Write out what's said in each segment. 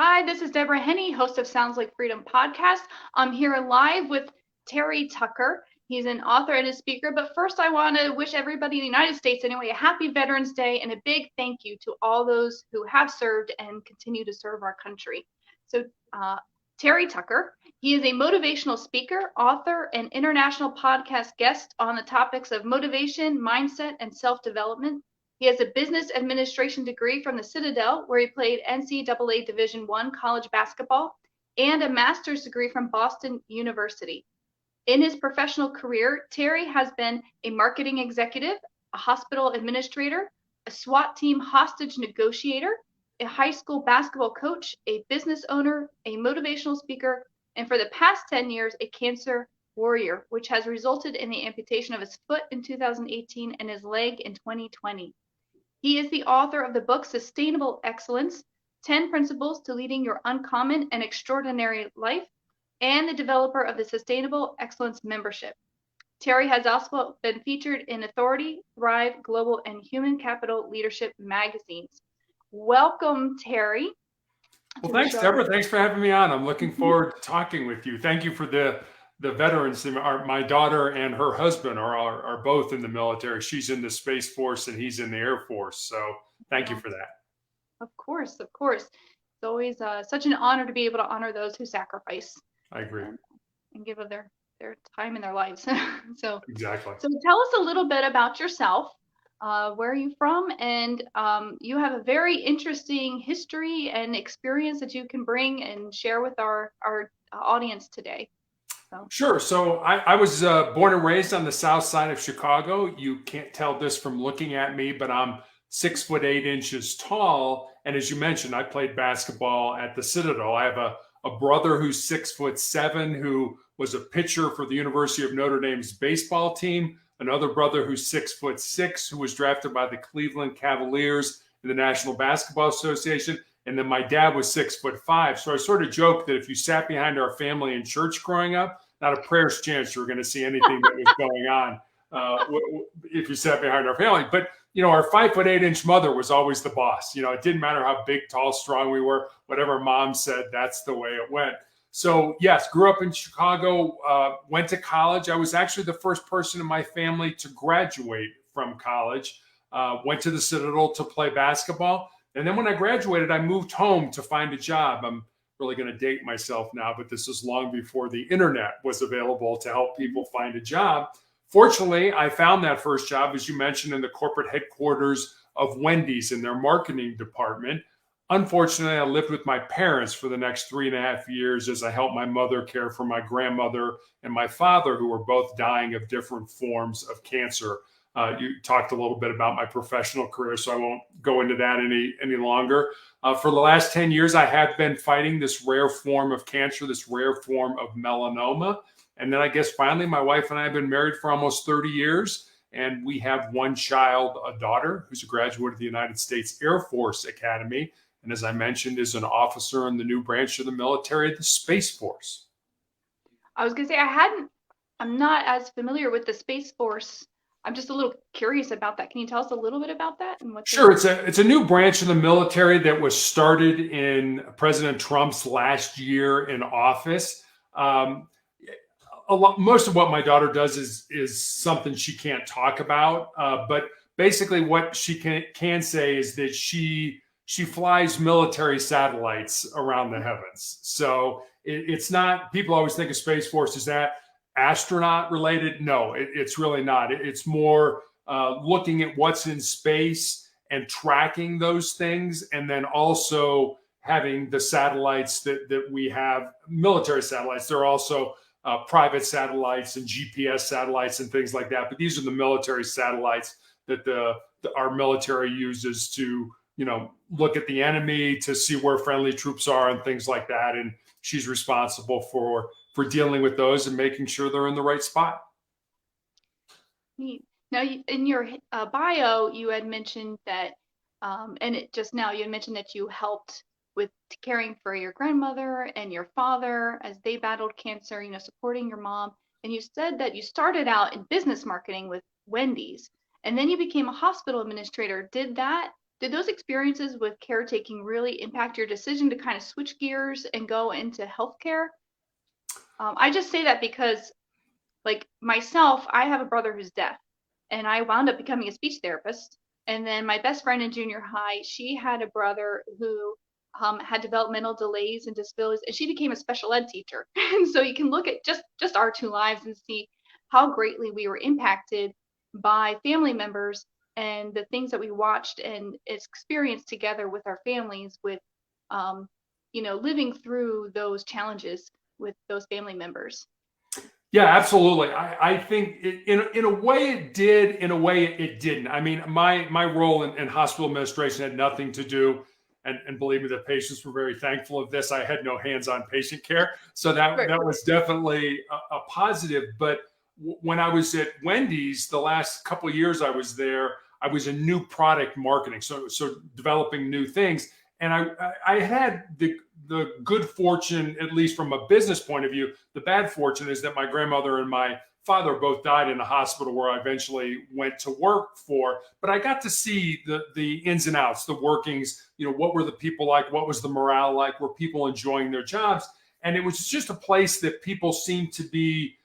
Hi, this is Deborah Henne, host of Sounds Like Freedom podcast. I'm here live with Terry Tucker. He's an author and a speaker. But first, I want to wish everybody in the United States, anyway, a happy Veterans Day and a big thank you to all those who have served and continue to serve our country. So, Terry Tucker, he is a motivational speaker, author, and international podcast guest on the topics of motivation, mindset, and self-development. He has a business administration degree from the Citadel, where he played NCAA Division I college basketball, and a master's degree from Boston University. In his professional career, Terry has been a marketing executive, a hospital administrator, a SWAT team hostage negotiator, a high school basketball coach, a business owner, a motivational speaker, and for the past 10 years, a cancer warrior, which has resulted in the amputation of his foot in 2018 and his leg in 2020. He is the author of the book Sustainable Excellence, 10 Principles to Leading Your Uncommon and Extraordinary Life, and the developer of the Sustainable Excellence Membership. Terry has also been featured in Authority, Thrive, Global, and Human Capital Leadership magazines. Welcome, Terry. Well, thanks, Deborah. Thanks for having me on. I'm looking forward to talking with you. Thank you for the veterans. My daughter and her husband are both in the military. She's in the Space Force and he's in the Air Force. So thank you for that. Of course, of course. It's always such an honor to be able to honor those who sacrifice. I agree. And give of their time in their lives. Exactly. So tell us a little bit about yourself. Where are you from? And you have a very interesting history and experience that you can bring and share with our audience today. Sure. So I was born and raised on the south side of Chicago. You can't tell this from looking at me, but I'm 6'8" tall. And as you mentioned, I played basketball at the Citadel. I have a brother who's 6'7", who was a pitcher for the University of Notre Dame's baseball team. Another brother who's 6'6", who was drafted by the Cleveland Cavaliers in the National Basketball Association. And then my dad was 6'5". So I sort of joked that if you sat behind our family in church growing up, not a prayer's chance you were going to see anything that was going on if you sat behind our family. But, our 5'8" mother was always the boss. It didn't matter how big, tall, strong we were. Whatever mom said, that's the way it went. So, yes, grew up in Chicago, went to college. I was actually the first person in my family to graduate from college, went to the Citadel to play basketball. And then when I graduated, I moved home to find a job. I'm really going to date myself now, but this is long before the internet was available to help people find a job. Fortunately, I found that first job, as you mentioned, in the corporate headquarters of Wendy's in their marketing department. Unfortunately, I lived with my parents for the next 3.5 years as I helped my mother care for my grandmother and my father, who were both dying of different forms of cancer. You talked a little bit about my professional career, so I won't go into that any longer. For the last 10 years, I have been fighting this rare form of cancer, this rare form of melanoma. And then I guess finally, my wife and I have been married for almost 30 years. And we have one child, a daughter, who's a graduate of the United States Air Force Academy. And as I mentioned, is an officer in the new branch of the military, the Space Force. I was going to say, I'm not as familiar with the Space Force. I'm just a little curious about that. Can you tell us a little bit about that? And Sure. It's a new branch of the military that was started in President Trump's last year in office. Most of what my daughter does is something she can't talk about. But basically what she can say is that she flies military satellites around the heavens. So it's not, people always think of Space Force as that astronaut related. No, it's really not. It's more looking at what's in space and tracking those things. And then also having the satellites that we have, military satellites. There are also private satellites and GPS satellites and things like that. But these are the military satellites that our military uses to, look at the enemy, to see where friendly troops are and things like that. And she's responsible for dealing with those and making sure they're in the right spot. Neat. Now, in your bio, you had mentioned that, you had mentioned that you helped with caring for your grandmother and your father as they battled cancer, supporting your mom. And you said that you started out in business marketing with Wendy's, and then you became a hospital administrator. Did that Did those experiences with caretaking really impact your decision to kind of switch gears and go into healthcare? I just say that because, like myself, I have a brother who's deaf, and I wound up becoming a speech therapist. And then my best friend in junior high, she had a brother who had developmental delays and disabilities, and she became a special ed teacher. And so you can look at just our two lives and see how greatly we were impacted by family members and the things that we watched and experienced together with our families, with living through those challenges with those family members. Yeah, absolutely. I think in a way it did, in a way it didn't. I mean, my role in hospital administration had nothing to do, and believe me, the patients were very thankful of this. I had no hands-on patient care, so that was definitely a positive. But when I was at Wendy's, the last couple of years I was there, I was in new product marketing, so developing new things, and I had the good fortune, at least from a business point of view. The bad fortune is that my grandmother and my father both died in a hospital where I eventually went to work for. But I got to see the ins and outs, the workings. What were the people like? What was the morale like? Were people enjoying their jobs? And it was just a place that people seemed to be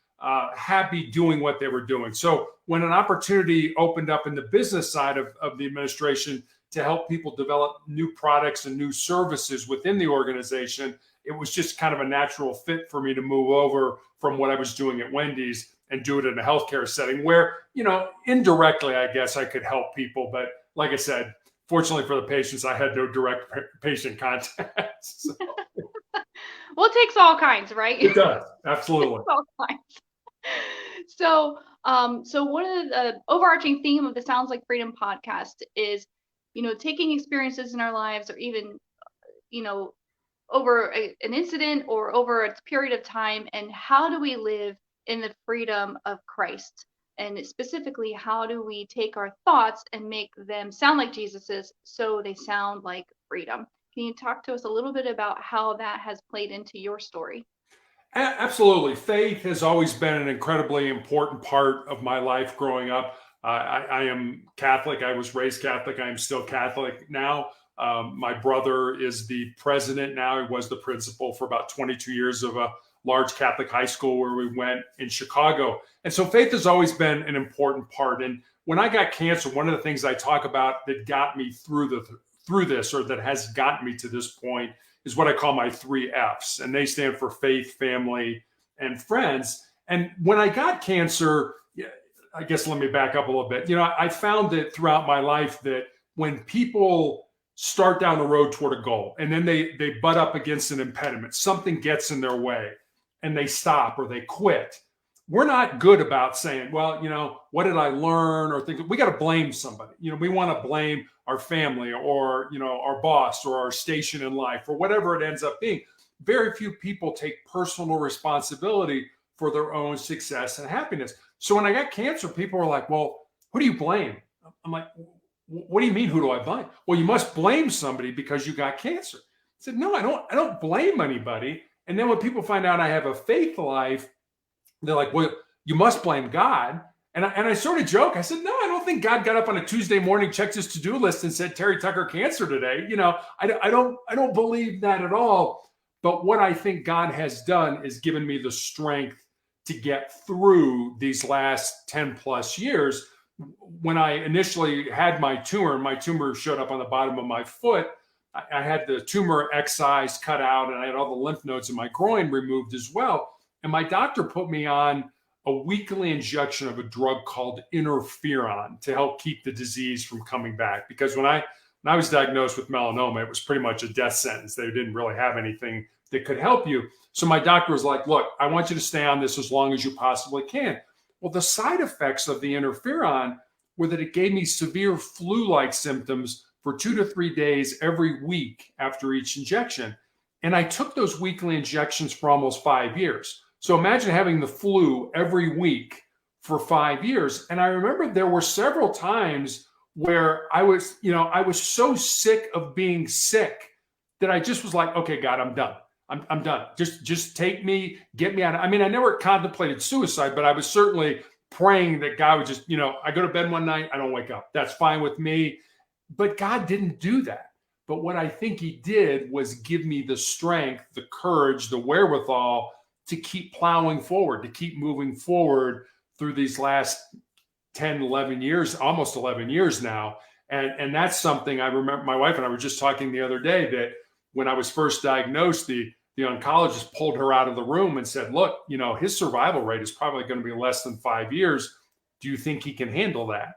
happy doing what they were doing. So when an opportunity opened up in the business side of the administration to help people develop new products and new services within the organization, it was just kind of a natural fit for me to move over from what I was doing at Wendy's and do it in a healthcare setting where, indirectly, I guess I could help people. But like I said, fortunately for the patients, I had no direct patient contact. So. Well, it takes all kinds, right? It does. Absolutely. It takes all kinds. So one of the overarching theme of the Sounds Like Freedom podcast is, taking experiences in our lives, or even, over an incident or over a period of time, and how do we live in the freedom of Christ? And specifically, how do we take our thoughts and make them sound like Jesus's, so they sound like freedom? Can you talk to us a little bit about how that has played into your story? Absolutely. Faith has always been an incredibly important part of my life growing up. I am Catholic. I was raised Catholic. I am still Catholic now. My brother is the president now. He was the principal for about 22 years of a large Catholic high school where we went in Chicago. And so faith has always been an important part. And when I got cancer, one of the things I talk about that got me through this, or that has gotten me to this point, is what I call my 3 F's. And they stand for faith, family, and friends. And when I got cancer, I guess let me back up a little bit. I found that throughout my life that when people start down the road toward a goal and then they butt up against an impediment, something gets in their way and they stop or they quit, we're not good about saying, well, what did I learn, or think we got to blame somebody. We want to blame our family or, our boss or our station in life or whatever it ends up being. Very few people take personal responsibility for their own success and happiness. So when I got cancer, people were like, well, who do you blame? I'm like, what do you mean, who do I blame? Well, you must blame somebody because you got cancer. I said, no, I don't blame anybody. And then when people find out I have a faith life, they're like, well, you must blame God. And I sort of joke. I said, no, I don't think God got up on a Tuesday morning, checked his to-do list and said, Terry Tucker cancer today. I don't believe that at all. But what I think God has done is given me the strength to get through these last 10 plus years. When I initially had my tumor showed up on the bottom of my foot. I had the tumor excised, cut out, and I had all the lymph nodes in my groin removed as well. And my doctor put me on a weekly injection of a drug called interferon to help keep the disease from coming back. Because when I was diagnosed with melanoma, it was pretty much a death sentence. They didn't really have anything that could help you. So my doctor was like, look, I want you to stay on this as long as you possibly can. Well, the side effects of the interferon were that it gave me severe flu-like symptoms for 2 to 3 days every week after each injection. And I took those weekly injections for almost 5 years. So imagine having the flu every week for 5 years. And I remember there were several times where I was so sick of being sick that I just was like, okay, God, I'm done. I'm done. Just take me, get me out. I mean, I never contemplated suicide, but I was certainly praying that God would just, I go to bed one night, I don't wake up. That's fine with me. But God didn't do that. But what I think he did was give me the strength, the courage, the wherewithal to keep plowing forward, to keep moving forward through these last 10, 11 years, almost 11 years now. And that's something I remember. My wife and I were just talking the other day that when I was first diagnosed, the oncologist pulled her out of the room and said, look, his survival rate is probably going to be less than 5 years. Do you think he can handle that?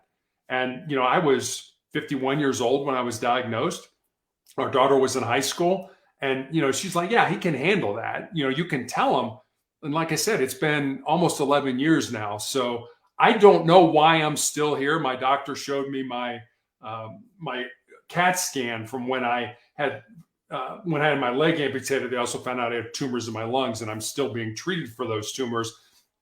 And, I was 51 years old when I was diagnosed. Our daughter was in high school. And, she's like, yeah, he can handle that. You can tell him. And like I said, it's been almost 11 years now. So I don't know why I'm still here. My doctor showed me my CAT scan from when I had my leg amputated. They also found out I had tumors in my lungs, and I'm still being treated for those tumors.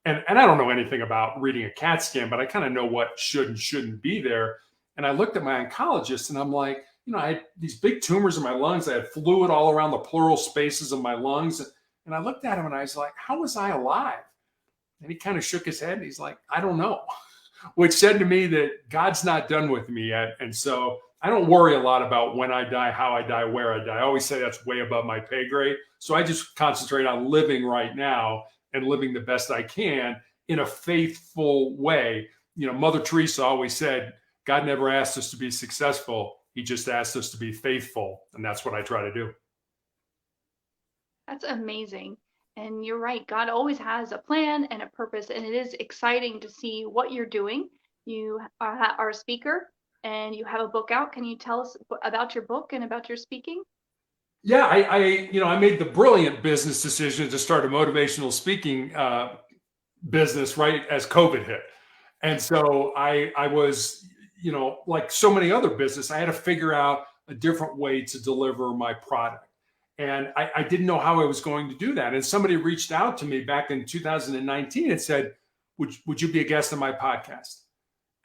And I don't know anything about reading a CAT scan, but I kind of know what should and shouldn't be there. And I looked at my oncologist, and I'm like, I had these big tumors in my lungs. I had fluid all around the pleural spaces of my lungs. And I looked at him, and I was like, how was I alive? And he kind of shook his head, and he's like, I don't know, which said to me that God's not done with me yet. And so I don't worry a lot about when I die, how I die, where I die. I always say that's way above my pay grade. So I just concentrate on living right now and living the best I can in a faithful way. Mother Teresa always said, God never asked us to be successful. He just asked us to be faithful. And that's what I try to do. That's amazing. And you're right. God always has a plan and a purpose. And it is exciting to see what you're doing. You are a speaker and you have a book out. Can you tell us about your book and about your speaking? Yeah, I made the brilliant business decision to start a motivational speaking business right as COVID hit. And so I was, like so many other business, I had to figure out a different way to deliver my product. And I didn't know how I was going to do that. And somebody reached out to me back in 2019 and said, would you be a guest on my podcast?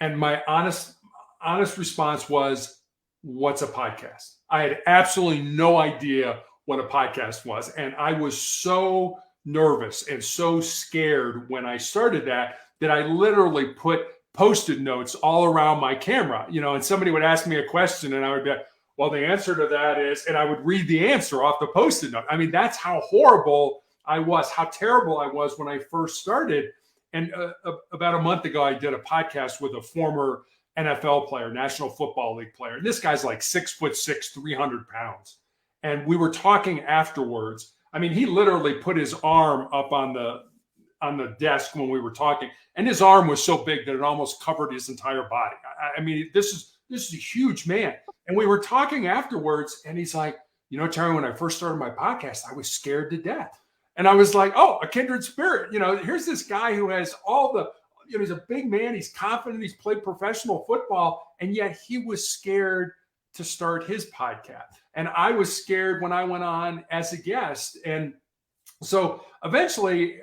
And my honest response was, what's a podcast? I had absolutely no idea what a podcast was. And I was so nervous and so scared when I started that I literally put Post-it notes all around my camera, and somebody would ask me a question and I would be like, well, the answer to that is, and I would read the answer off the Post-it note. I mean, that's how horrible I was, how terrible I was when I first started. And about a month ago, I did a podcast with a former NFL player, National Football League player. And this guy's like 6'6", 300 pounds. And we were talking afterwards. I mean, he literally put his arm up on the desk when we were talking, and his arm was so big that it almost covered his entire body. I mean, this is a huge man. And we were talking afterwards, and he's like, Terry, when I first started my podcast, I was scared to death. And I was like, oh, a kindred spirit. Here's this guy who has all the, he's a big man. He's confident. He's played professional football. And yet he was scared to start his podcast. And I was scared when I went on as a guest. And so eventually,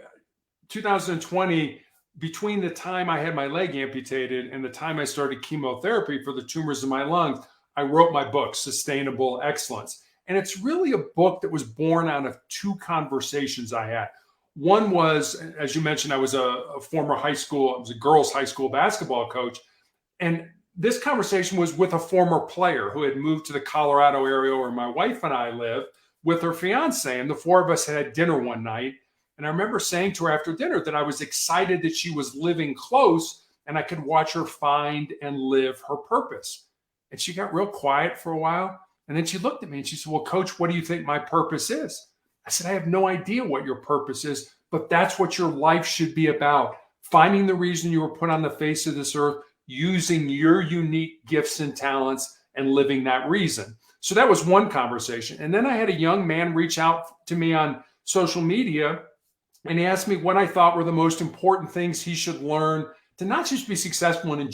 2020, between the time I had my leg amputated and the time I started chemotherapy for the tumors in my lungs, I wrote my book, Sustainable Excellence. And it's really a book that was born out of two conversations I had. One was, as you mentioned, I was a former girls' high school basketball coach. And this conversation was with a former player who had moved to the Colorado area where my wife and I live with her fiance. And the four of us had dinner one night. And I remember saying to her after dinner that I was excited that she was living close and I could watch her find and live her purpose. And she got real quiet for a while. And then she looked at me and she said, well, Coach, what do you think my purpose is? I said, I have no idea what your purpose is, but that's what your life should be about. Finding the reason you were put on the face of this earth, using your unique gifts and talents and living that reason. So that was one conversation. And then I had a young man reach out to me on social media, and he asked me what I thought were the most important things he should learn to not just be successful in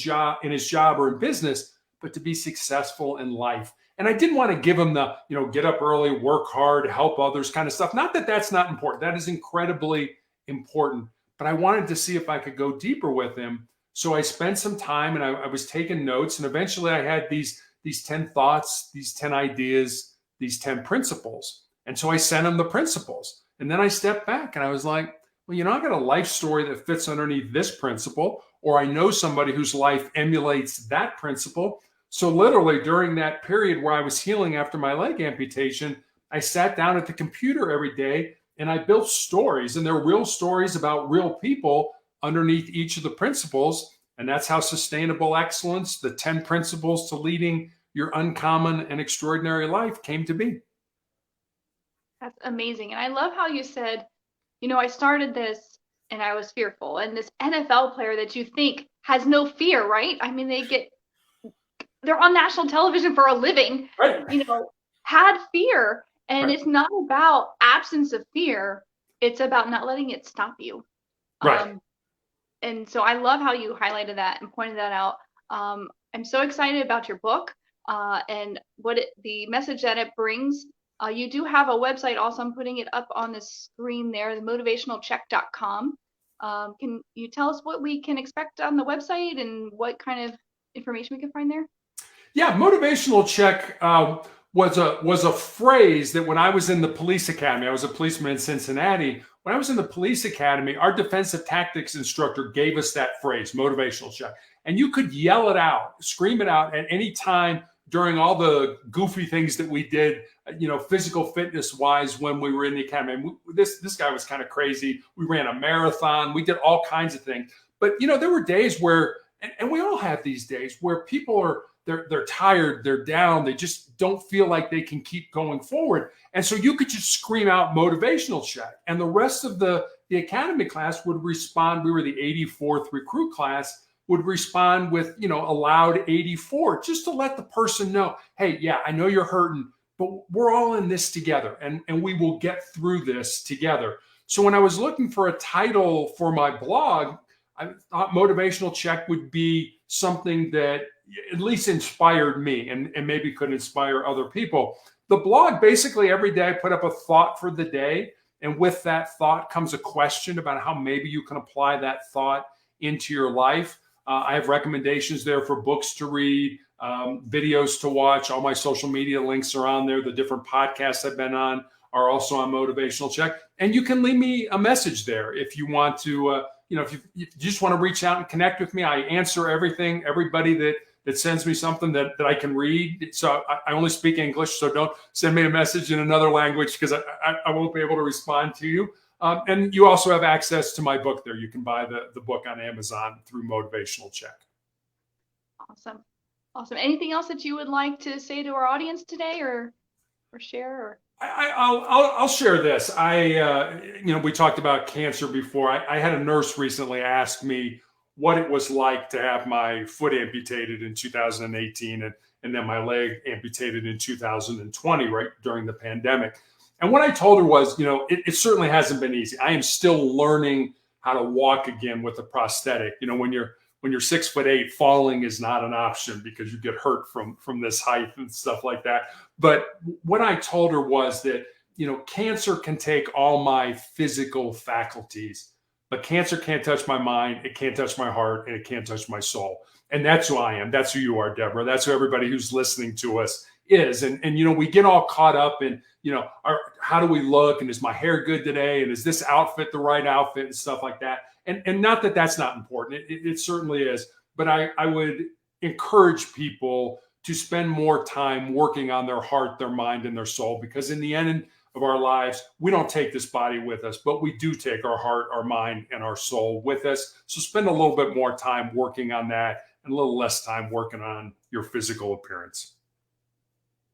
his job or in business, but to be successful in life. And I didn't want to give him the, get up early, work hard, help others kind of stuff. Not that that's not important. That is incredibly important. But I wanted to see if I could go deeper with him. So I spent some time and I was taking notes. And eventually I had these 10 thoughts, these 10 ideas, these 10 principles. And so I sent him the principles. And then I stepped back and I was like, well, I got a life story that fits underneath this principle, or I know somebody whose life emulates that principle. So literally during that period where I was healing after my leg amputation, I sat down at the computer every day and I built stories, and they're real stories about real people underneath each of the principles. And that's how sustainable excellence, the 10 principles to leading your uncommon and extraordinary life, came to be. That's amazing. And I love how you said, I started this and I was fearful. And this NFL player that you think has no fear, right? I mean, they're on national television for a living, Right. had fear. And Right. it's not about absence of fear. It's about not letting it stop you. Right. And so I love how you highlighted that and pointed that out. I'm so excited about your book and the message that it brings. You do have a website also. I'm putting it up on the screen there, themotivationalcheck.com. Can you tell us what we can expect on the website and what kind of information we can find there? Yeah, motivational check was a phrase that when I was in the police academy, I was a policeman in Cincinnati. When I was in the police academy, our defensive tactics instructor gave us that phrase, motivational check. And you could yell it out, scream it out at any time during all the goofy things that we did, physical fitness wise when we were in the academy. And this guy was kind of crazy. We ran a marathon. We did all kinds of things. But, there were days where, and we all have these days where people are, they're tired, they're down, they just don't feel like they can keep going forward. And so you could just scream out motivational check. And the rest of the academy class would respond. We were the 84th recruit class, would respond with, a loud 84, just to let the person know, hey, yeah, I know you're hurting, but we're all in this together and we will get through this together. So when I was looking for a title for my blog, I thought motivational check would be something that at least inspired me and maybe could inspire other people. The blog, basically every day I put up a thought for the day. And with that thought comes a question about how maybe you can apply that thought into your life. I have recommendations there for books to read, videos to watch. All my social media links are on there. The different podcasts I've been on are also on motivational check. And you can leave me a message there if you want to, if you just want to reach out and connect with me. I answer everything, everybody that sends me something that I can read. So I only speak English, so don't send me a message in another language because I won't be able to respond to you. And you also have access to my book there. You can buy the book on Amazon through Motivational Check. Awesome. Awesome. Anything else that you would like to say to our audience today or share? Or I'll share this. We talked about cancer before. I had a nurse recently ask me what it was like to have my foot amputated in 2018 and then my leg amputated in 2020, right during the pandemic. And what I told her was, it certainly hasn't been easy. I am still learning how to walk again with a prosthetic. When you're 6'8", falling is not an option because you get hurt from this height and stuff like that. But what I told her was that, cancer can take all my physical faculties, but cancer can't touch my mind, it can't touch my heart, and it can't touch my soul. And that's who I am. That's who you are, Deborah. That's who everybody who's listening to us is. And we get all caught up in, how do we look? And is my hair good today? And is this outfit the right outfit and stuff like that? And not that that's not important. It certainly is. But I would encourage people to spend more time working on their heart, their mind, and their soul, because in the end of our lives, we don't take this body with us, but we do take our heart, our mind, and our soul with us. So spend a little bit more time working on that and a little less time working on your physical appearance.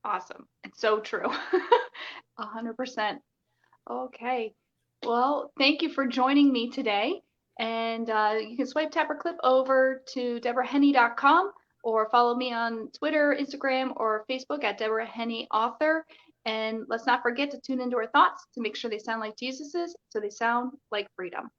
Awesome. It's so true. 100%. Okay. Well, thank you for joining me today. And you can swipe, tap, or clip over to deborahhenne.com or follow me on Twitter, Instagram, or Facebook at Deborah Henne Author. And let's not forget to tune into our thoughts to make sure they sound like Jesus's, so they sound like freedom.